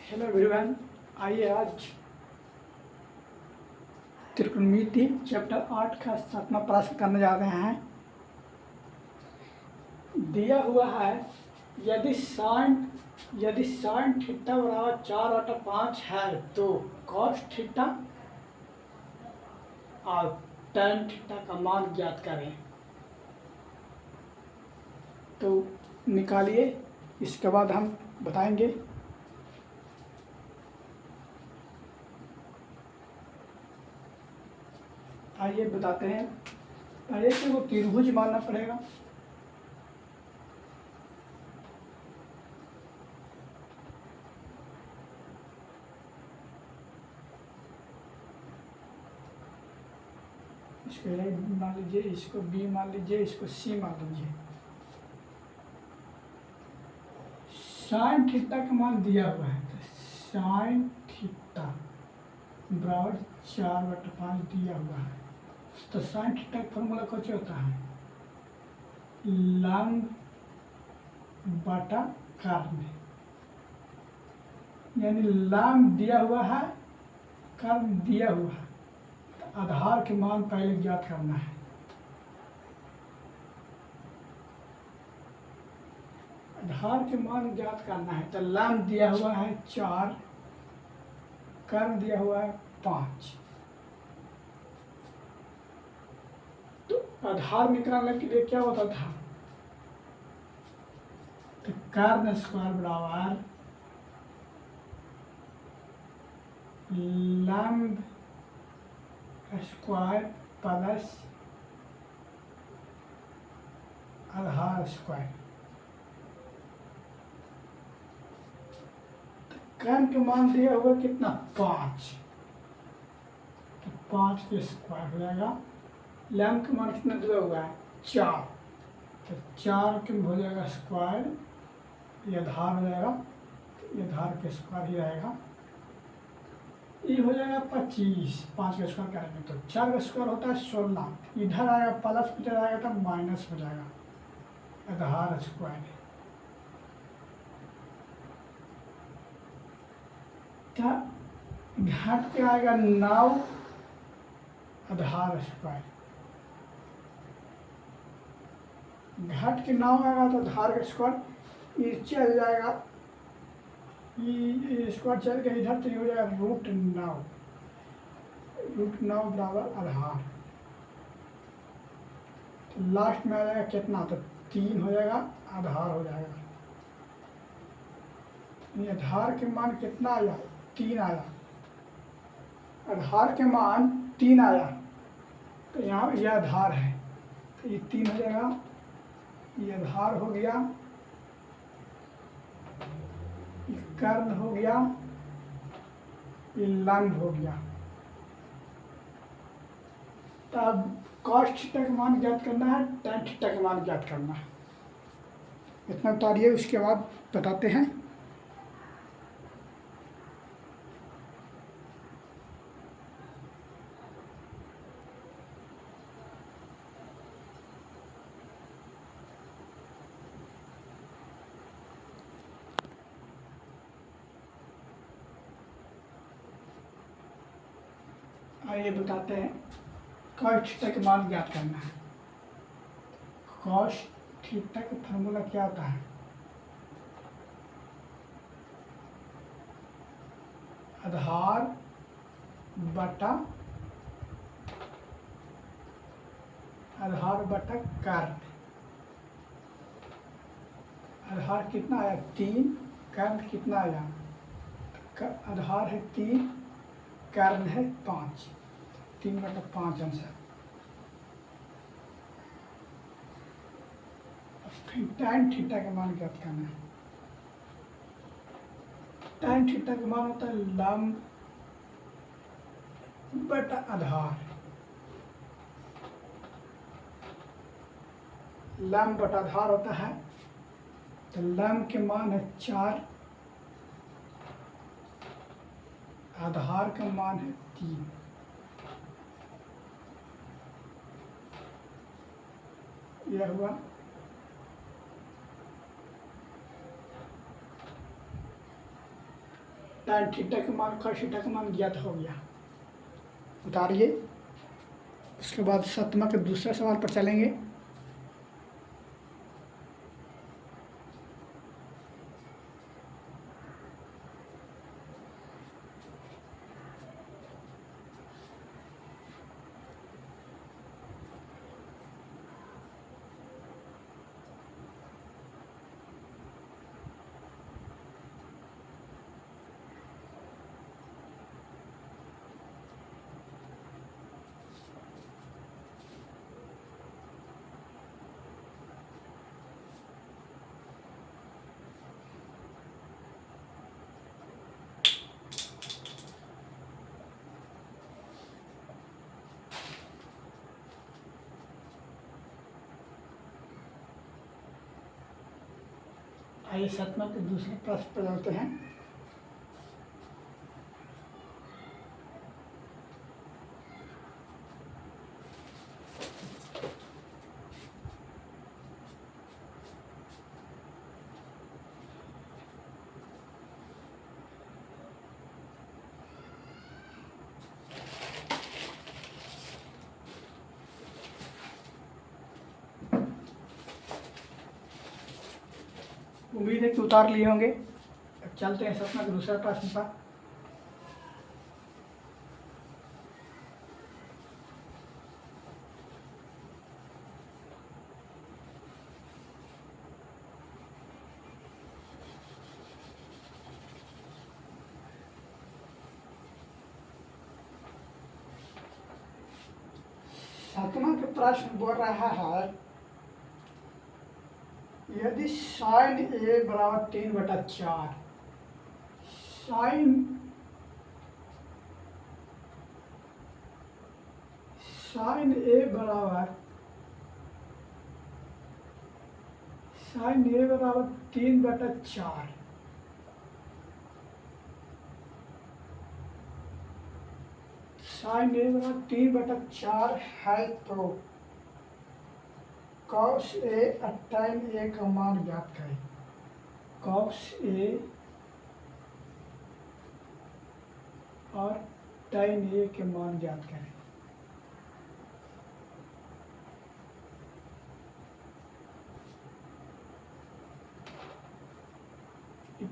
Hello everyone. आइए आज त्रिकोणमिति chapter 8 का 7वां प्रश्न करने जा रहे हैं। दिया हुआ है यदि साइन थीटा बराबर 4/5 है तो कॉस थीटा और tan थीटा का मान ज्ञात करें। तो निकालिए, इसके बाद हम बताएंगे। आइए बताते हैं। पहले से वो त्रिभुज मानना पड़ेगा। इसको A मान लीजिए, इसको B मान लीजिए, इसको C मान लीजिए। साइन थीटा का मान दिया हुआ है तो साइन थीटा बराबर 4/5 दिया हुआ है। तो साइन थीटा का फॉर्मूला कुछ होता है लंब बटा कर्ण, यानी लंब दिया हुआ है, कर्ण दिया हुआ है, तो आधार के मान पहले ज्ञात करना है। आधार के मान ज्ञात करना है तो लंब दिया हुआ है 4, कर्ण दिया हुआ है 5। तो आधार निकालने के लिए क्या होता था, तो कर्ण स्क्वायर बराबर लंब स्क्वायर प्लस आधार स्क्वायर। कर्ण के मान दिया हुआ कितना, 5, तो 5 के स्क्वायर हो जाएगा। लैम्ब के मान कितना दिया हुआ है, 4, तो 4 के हो जाएगा स्क्वायर, ये आधार हो जाएगा, तो ये आधार के स्क्वायर ही रहेगा। ये हो जाएगा 25, 5 का स्क्वायर करेंगे तो 4 का स्क्वायर होता है 16, इधर आएगा प्लस, इधर आएगा तो माइनस हो जाएगा, आधार स्क्वायर। घाट पे आएगा 9, आधार स्क्वायर। घाट के 9 आएगा तो आधार का स्क्वायर ये चल जाएगा, ये स्क्वायर चल के इधर तो ये हो जाएगा √9, √9 बराबर आधार। तो लास्ट में आ जाएगा कितना, तो 3 हो जाएगा, आधार हो जाएगा। ये आधार के मान कितना आया, 3 आया। आधार के मान 3 आया तो यहाँ यह आधार है, तो ये 3 हो जाएगा, ये आधार हो गया, ये कर्ण हो गया, ये लंब हो गया। तो अब कॉस थीटा का मान ज्ञात करना है, tan थीटा का मान ज्ञात करना है। इतना उतारिए, उसके बाद बताते हैं। आइए बताते हैं। कॉस थीटा का मान ज्ञात करना है। कॉस थीटा का फार्मूला क्या होता है, आधार बटा कर्ण। आधार कितना आया, 3, कर्ण कितना आया, आधार है 3, कर्ण है 5, 3/5 आंसर। tan थीटा का मान ज्ञात करना है। tan थीटा का मान होता है लंब बटा आधार। लंब बटा आधार होता है, तो लंब के मान है 4, आधार का मान है 3। यह हुआ। tan थीटा का मान cos थीटा का मान ज्ञात हो गया। उतारिए। उसके बाद 7वां के दूसरे सवाल पर चलेंगे। आइए 7वां के दूसरे प्रश्न पर चलते हैं। उम्मीद है कि उतार लिए होंगे। अब चलते हैं 7वां के दूसरे प्रश्न पर। सातवां के प्रश्न बोल रहा है यदि साइन ए बराबर 3/4 साइन ए बराबर 3/4 साइन ए बराबर 3/4 है तो कॉस ए और tan ए का मान ज्ञात करें। कॉस ए और tan ए के मान ज्ञात करें।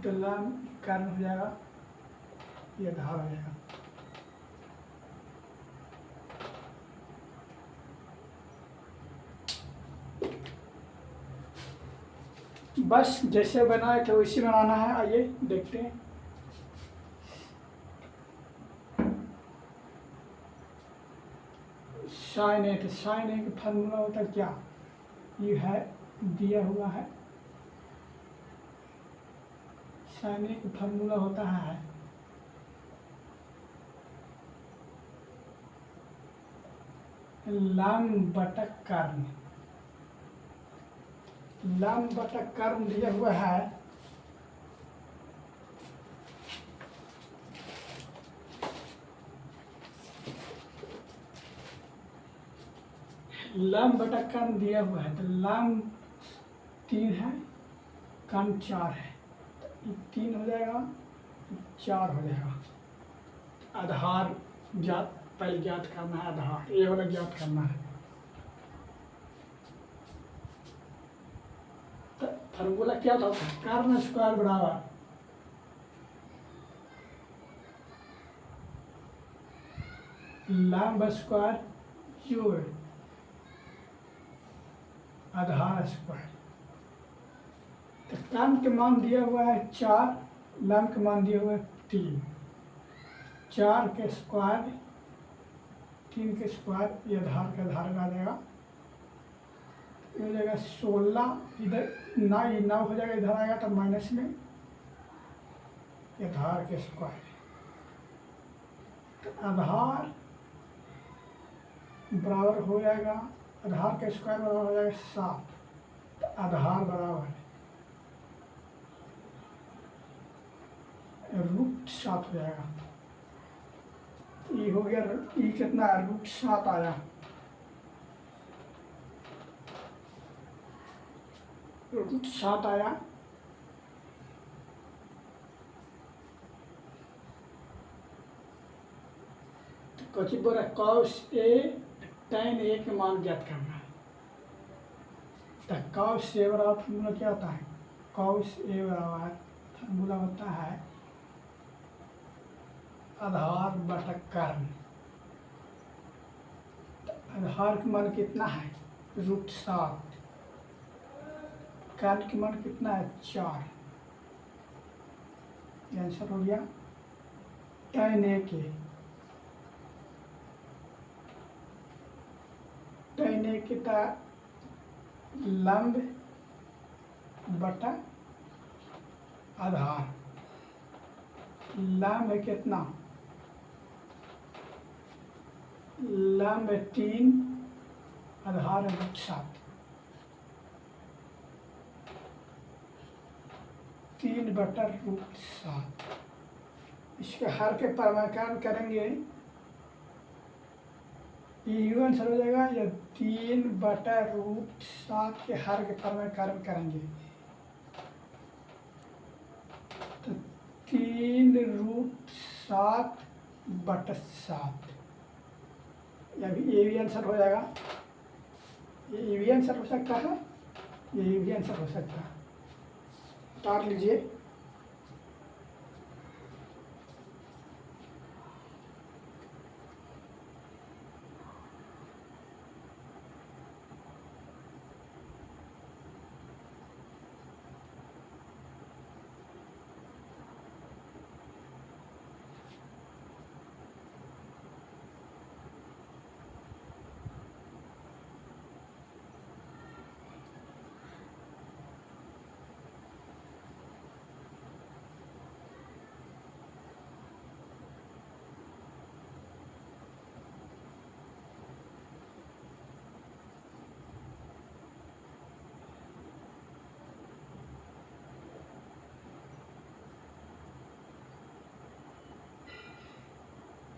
तो लाम कारण हो जाएगा, ये आधार हो जाएगा। बस जैसे बनाए थे वैसे बनाना है। आइए देखते हैं। साइन ए, तो साइन ए का फार्मूला होता है क्या, ये है दिया हुआ है। साइन ए का फार्मूला होता है लंब बटा कर्ण। लंब बटा कर्ण दिया हुआ है लंब बटा कर्ण दिया हुआ है। तो लंब 3 है, कर्ण 4 है, तो 3 हो जाएगा, 4 हो जाएगा। आधार ज्ञात पहले ज्ञात करना है, आधार ये वाला ज्ञात करना है। तो फार्मूला क्या था, कर्ण स्क्वायर बराबर लंब स्क्वायर जोड़ आधार स्क्वायर। तो कर्ण के मान दिया हुआ है 4, लंब के मान दिया हुआ है 3। 4 के स्क्वायर 3 के स्क्वायर, ये आधार का आधार आ जाएगा। ये हो जाएगा 16, इधर 9 हो जाएगा, इधर आएगा तो माइनस में आधार के स्क्वायर। तो आधार बराबर हो जाएगा, आधार का स्क्वायर बराबर हो जाएगा 7। तो आधार बराबर √7 हो जाएगा। ये हो गया, ये कितना है, √7 आया। √7 आया। कुछ बोल रहा है कॉस ए tan ए के मान ज्ञात करना है। तो कॉस ए बराबर फार्मूला क्या होता है? कॉस ए बराबर फार्मूला होता है आधार बटा कर्ण। तो आधार का मान कितना है? √7। कर्ण का मान कितना है? 4। आंसर हो गया tan ए के लंब बटा आधार। लंब है कितना? लंब 3, आधार है √7। 3/√7। इसके हर के परिमाण करेंगे, ये आंसर हो जाएगा। या 3/√7 के हर के परिमाण करेंगे तो 3√7/7। ये भी आंसर हो जाएगा। ये भी आंसर हो सकता है, ये भी आंसर हो सकता है। उतार लीजिए।